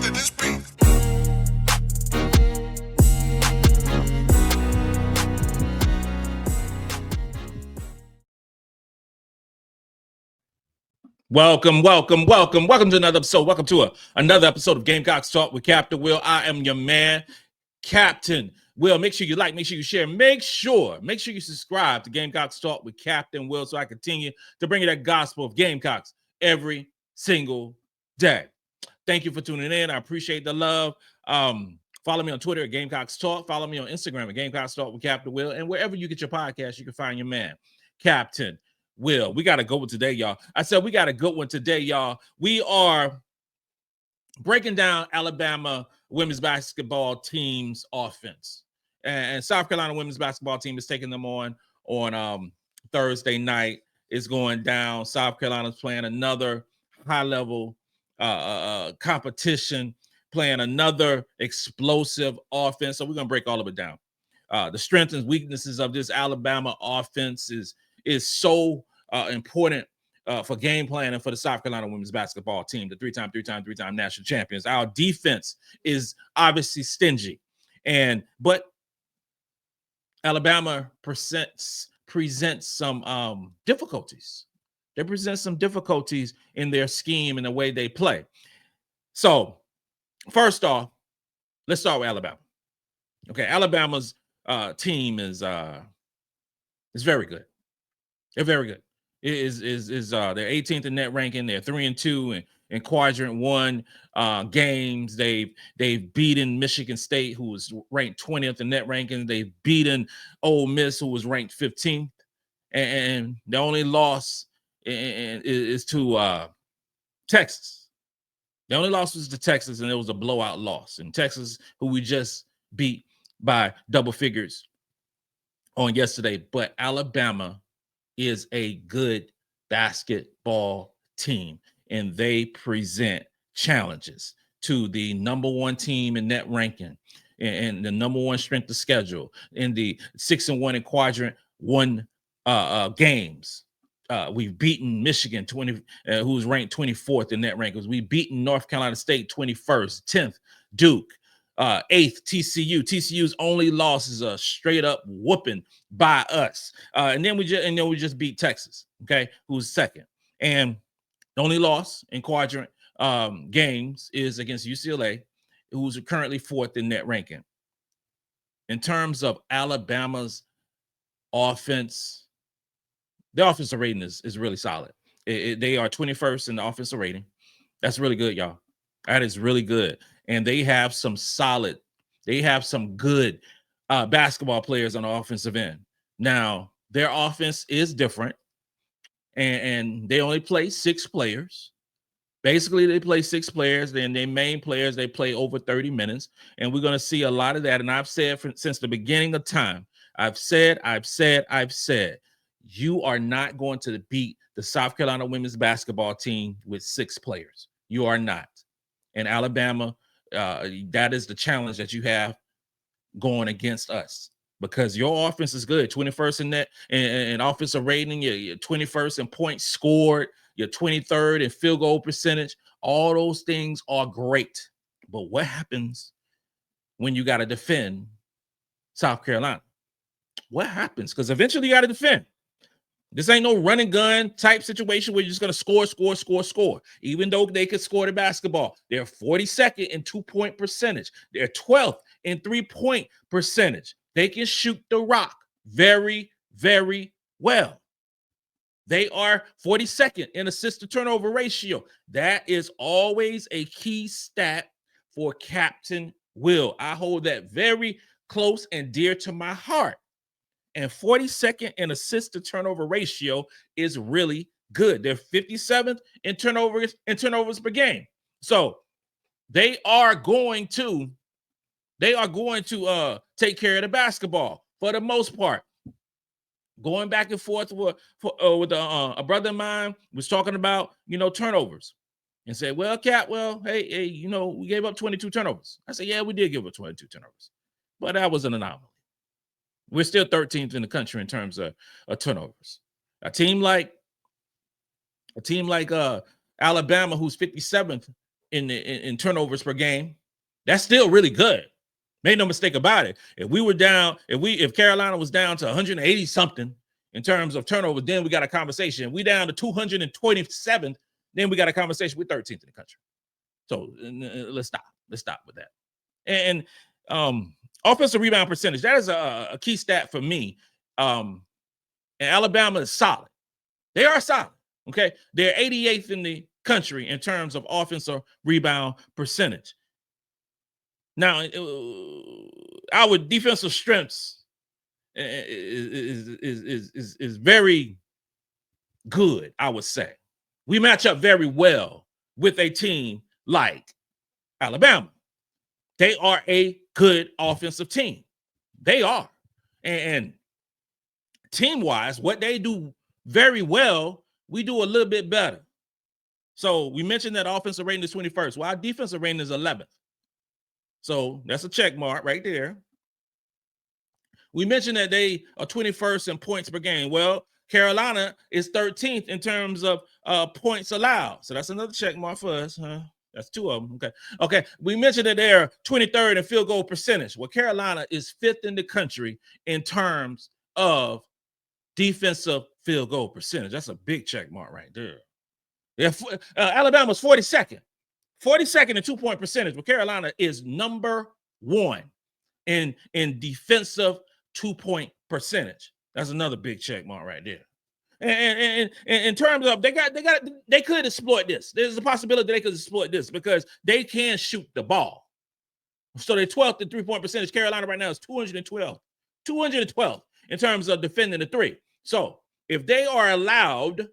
to this beat. Welcome to another episode. Welcome to another episode of Gamecocks Talk with Captain Will. I am your man, Captain Will. Make sure you like, make sure you share, make sure you subscribe to Gamecocks Talk with Captain Will so I continue to bring you that gospel of Gamecocks every single day. Thank you for tuning in. I appreciate the love. Follow me on Twitter at Gamecocks Talk. Follow me on Instagram at Gamecocks Talk with Captain Will. And wherever you get your podcast, you can find your man, Captain Will. We got a good one today, y'all. I said we got a good one today, y'all. We are breaking down Alabama women's basketball team's offense. And South Carolina women's basketball team is taking them on Thursday night. It's going down. South Carolina's playing another high-level competition, playing another explosive offense. So we're going to break all of it down. The strengths and weaknesses of this Alabama offense is so important for game planning for the South Carolina women's basketball team, the three-time national champions. Our defense is obviously stingy, but Alabama presents some difficulties. They present some difficulties in their scheme and the way they play. So, first off, let's start with Alabama. Okay, Alabama's team is very good. They're very good. It is they're 18th in net ranking. They're 3-2 in quadrant 1 games. They've beaten Michigan State, who was ranked 20th in net ranking. They've beaten Ole Miss, who was ranked 15th, and the only loss is to Texas. The only loss was to Texas, and it was a blowout loss. And Texas, who we just beat by double figures on yesterday, but Alabama is a good basketball team, and they present challenges to the number one team in net ranking and the number one strength of schedule in the 6-1 in quadrant 1 games. We've beaten Michigan, who's ranked 24th in net rankings. We've beaten North Carolina State 21st, 10th Duke, 8th TCU. TCU's only loss is a straight up whooping by us, and then we just beat Texas, okay, who's second. And the only loss in quadrant games is against UCLA, who's currently 4th in net ranking. In terms of Alabama's offense, their offensive rating is really solid. They are 21st in the offensive rating. That's really good, y'all. That is really good. And they have some good basketball players on the offensive end. Now, their offense is different, and they only play 6 players. Basically, they play 6 players, then their main players, they play over 30 minutes, and we're going to see a lot of that. And I've said since the beginning of time, I've said, you are not going to beat the South Carolina women's basketball team with 6 players. You are not. And Alabama, that is the challenge that you have going against us, because your offense is good. 21st in net and offensive rating, you're 21st in points scored, you're 23rd in field goal percentage. All those things are great. But what happens when you got to defend South Carolina? What happens? Because eventually you got to defend. This ain't no run and gun type situation where you're just going to score. Even though they could score the basketball, they're 42nd in 2-point percentage. They're 12th in 3-point percentage. They can shoot the rock very, very well. They are 42nd in assist to turnover ratio. That is always a key stat for Captain Will. I hold that very close and dear to my heart. And 42nd in assist to turnover ratio is really good. They're 57th in turnovers per game. So they are going to take care of the basketball for the most part. Going back and forth with a brother of mine was talking about turnovers, and said, "Well, Cap, hey, we gave up 22 turnovers." I said, "Yeah, we did give up 22 turnovers, but that was an anomaly. We're still 13th in the country in terms of turnovers. A team like Alabama, who's 57th in turnovers per game. That's still really good. Make no mistake about it. If Carolina was down to 180 something in terms of turnovers, then we got a conversation. We down to 227, then we got a conversation. We're 13th in the country. So let's stop. Let's stop with that. And offensive rebound percentage, that is a key stat for me. And Alabama is solid. They are solid. Okay. They're 88th in the country in terms of offensive rebound percentage. Now, our defensive strengths is very good, I would say. We match up very well with a team like Alabama. They are a good offensive team. They are. And team-wise, what they do very well, we do a little bit better. So we mentioned that offensive rating is 21st. Well, our defensive rating is 11th. So that's a check mark right there. We mentioned that they are 21st in points per game. Well, Carolina is 13th in terms of points allowed. So that's another check mark for us, huh? That's two of them. Okay. We mentioned that they're 23rd in field goal percentage. Well, Carolina is 5th in the country in terms of defensive field goal percentage. That's a big check mark right there. Alabama's 42nd. 42nd in 2-point percentage, but Carolina is number 1 in defensive 2-point percentage. That's another big check mark right there. And in terms of they could exploit this. There's a possibility they could exploit this because they can shoot the ball. So they're 12th in 3-point percentage. Carolina right now is 212 in terms of defending the three. So if they are allowed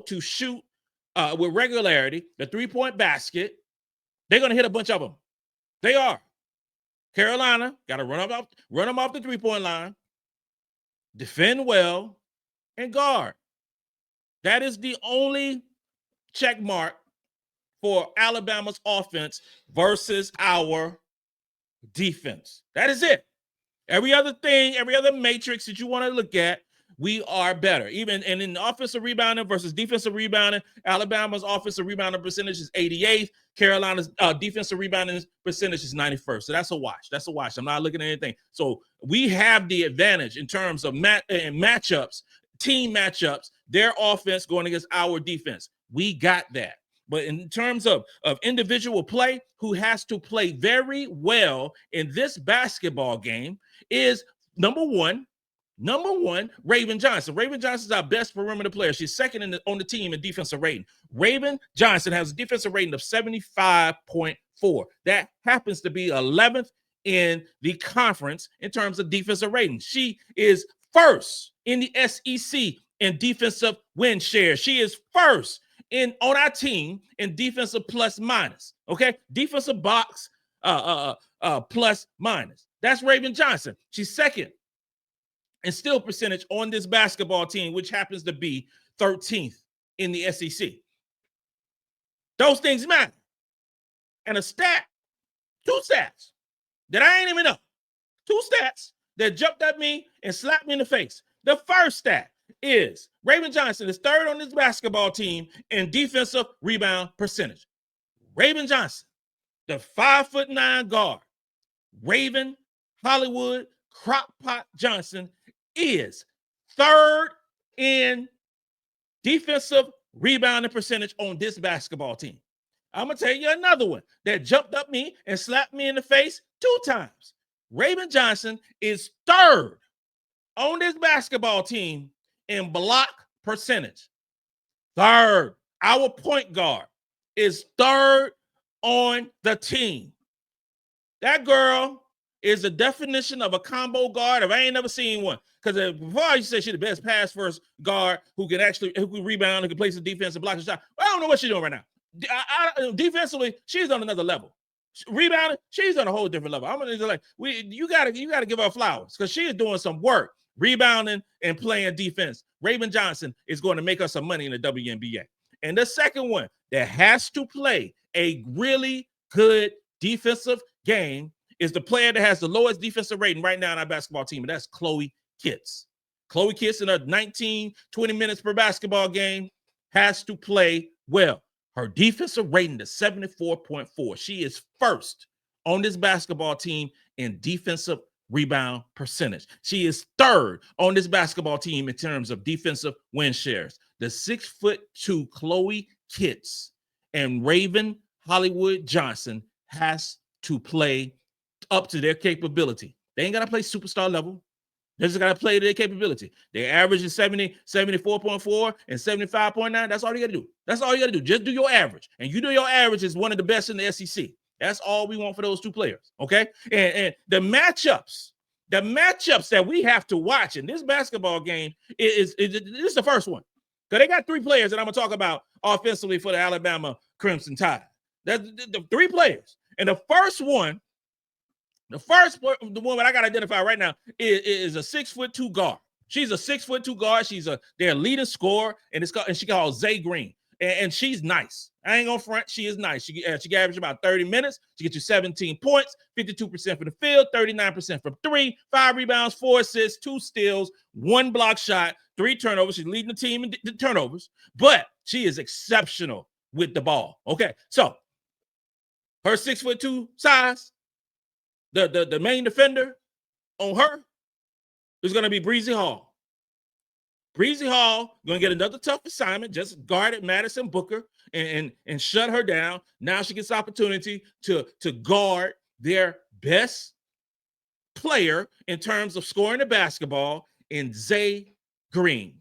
to shoot with regularity, the 3-point basket, they're going to hit a bunch of them. They are. Carolina got to run them off the 3-point line, defend well, and guard. That is the only check mark for Alabama's offense versus our defense. That is it. Every other thing, every other matrix that you want to look at, we are better. Even and in offensive rebounding versus defensive rebounding, Alabama's offensive rebounding percentage is 88th. Carolina's defensive rebounding percentage is 91st. So that's a wash. That's a wash. I'm not looking at anything. So we have the advantage in terms of matchups, team matchups, their offense going against our defense. We got that. But in terms of individual play, who has to play very well in this basketball game is number one, Raven Johnson. Raven Johnson is our best perimeter player. She's second on the team in defensive rating. Raven Johnson has a defensive rating of 75.4. That happens to be 11th in the conference in terms of defensive rating. She is first in the SEC in defensive win share. She is first on our team in defensive plus minus. Okay, defensive box plus minus. That's Raven Johnson. She's second and steal percentage on this basketball team, which happens to be 13th in the SEC. Those things matter. And two stats that I ain't even know. Two stats that jumped at me and slapped me in the face. The first stat is Raven Johnson is third on this basketball team in defensive rebound percentage. Raven Johnson, the 5'9" guard, Raven Hollywood Crockpot Johnson, is third in defensive rebounding percentage on this basketball team. I'm going to tell you another one that jumped up me and slapped me in the face 2 times. Raven Johnson is third on this basketball team in block percentage. Third. Our point guard is third on the team. That girl is the definition of a combo guard if I ain't never seen one. Because before I used to say she's the best pass first guard who can rebound, who can play some defense and block the shot. Well, I don't know what she's doing right now. Defensively, she's on another level. Rebounding, she's on a whole different level. I'm gonna you gotta give her flowers because she is doing some work, rebounding and playing defense. Raven Johnson is going to make us some money in the WNBA. And the second one that has to play a really good defensive game is the player that has the lowest defensive rating right now in our basketball team, and that's Chloe Kitts. Chloe Kitts in a 19, 20 minutes per basketball game has to play well. Her defensive rating is 74.4. She is first on this basketball team in defensive rebound percentage. She is third on this basketball team in terms of defensive win shares. The 6'2" Chloe Kitts and Raven Hollywood Johnson has to play up to their capability. They ain't got to play superstar level. They just got to play to their capability. Their average is 74.4 and 75.9. That's all you got to do. That's all you got to do. Just do your average. And you do your average is one of the best in the SEC. That's all we want for those two players, okay? And the matchups that we have to watch in this basketball game is the first one. Because they got three players that I'm going to talk about offensively for the Alabama Crimson Tide. That's the three players. And the one that I got to identify right now is a 6'2" guard. She's a 6'2" guard. She's their leading scorer, and she called Zay Green. And she's nice. I ain't gonna front. She is nice. She averages about 30 minutes. She gets you 17 points, 52% from the field, 39% from three, 5 rebounds, 4 assists, 2 steals, 1 block shot, 3 turnovers. She's leading the team in the turnovers, but she is exceptional with the ball. Okay, so her 6'2" size, the main defender on her is gonna be Bree Hall. Bree Hall going to get another tough assignment, just guarded Madison Booker and shut her down. Now she gets opportunity to guard their best player in terms of scoring the basketball in Zay Green.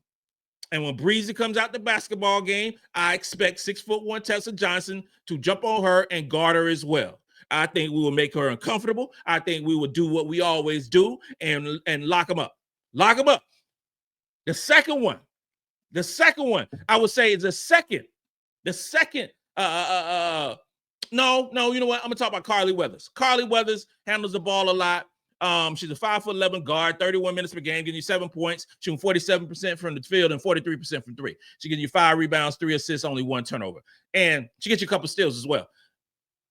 And when Breezy comes out the basketball game, I expect 6'1" Tessa Johnson to jump on her and guard her as well. I think we will make her uncomfortable. I think we will do what we always do and lock them up. Lock them up. The second one, I would say is no, you know what? I'm gonna talk about Carly Weathers. Carly Weathers handles the ball a lot. She's a 5'11" guard, 31 minutes per game, getting you 7 points, shooting 47% from the field and 43% from three. She gives you 5 rebounds, 3 assists, only 1 turnover. And she gets you a couple steals as well.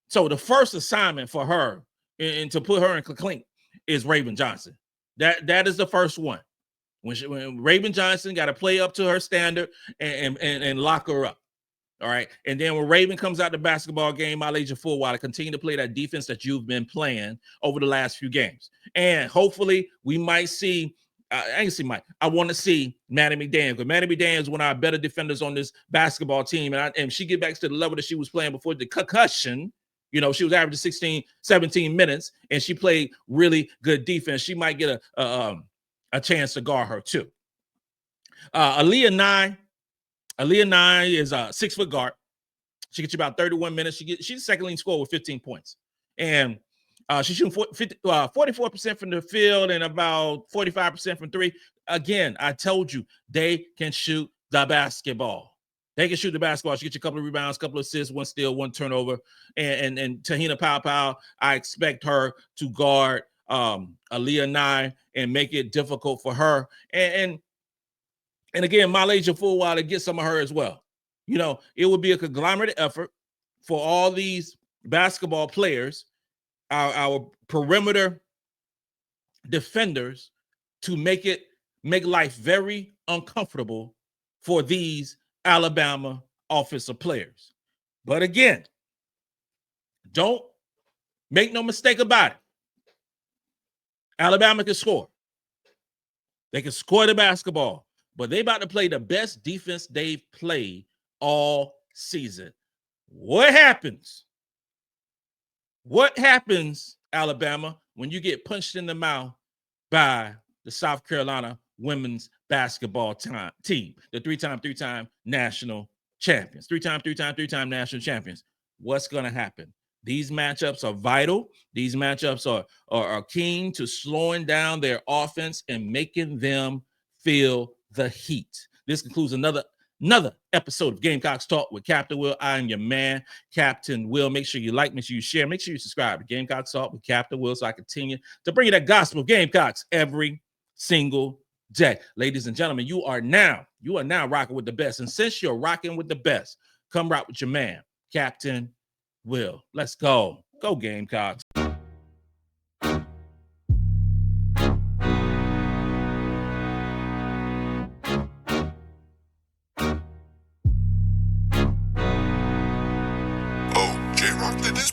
So the first assignment for her and to put her in clink is Raven Johnson. That is the first one. When Raven Johnson got to play up to her standard and lock her up. All right. And then when Raven comes out the basketball game, MiLaysia Fulwiley continue to play that defense that you've been playing over the last few games. And hopefully we might see, I want to see Maddy McDaniel, because Maddy McDaniel is one of our better defenders on this basketball team. And she get back to the level that she was playing before the concussion. You know, she was averaging 16, 17 minutes, and she played really good defense. She might get a chance to guard her too. Aaliyah Nye is a 6-foot guard. She gets you about 31 minutes. She's the second leading scorer with 15 points. And she's shooting 44% from the field and about 45% from three. Again, I told you, they can shoot the basketball. They can shoot the basketball. She gets you a couple of rebounds, couple of assists, 1 steal, 1 turnover. And Tahina Powell, I expect her to guard Aaliyah Nye and make it difficult for her. And again, MiLaysia Fulwiley get some of her as well. You know, it would be a conglomerate effort for all these basketball players, our perimeter defenders, to make life very uncomfortable for these Alabama offensive players. But again, don't make no mistake about it. Alabama can score. They can score the basketball, but they about to play the best defense they've played all season. What happens? What happens, Alabama, when you get punched in the mouth by the South Carolina women's basketball team, the three-time national champions, three-time national champions? What's going to happen? These matchups are vital. These matchups are keen to slowing down their offense and making them feel the heat. This concludes another episode of Gamecocks Talk with Captain Will. I am your man, Captain Will. Make sure you like, make sure you share, make sure you subscribe to Gamecocks Talk with Captain Will so I continue to bring you that gospel of Gamecocks every single day. Ladies and gentlemen, you are now rocking with the best. And since you're rocking with the best, come rock with your man, Captain Will. Let's go. Go Gamecocks. rock to this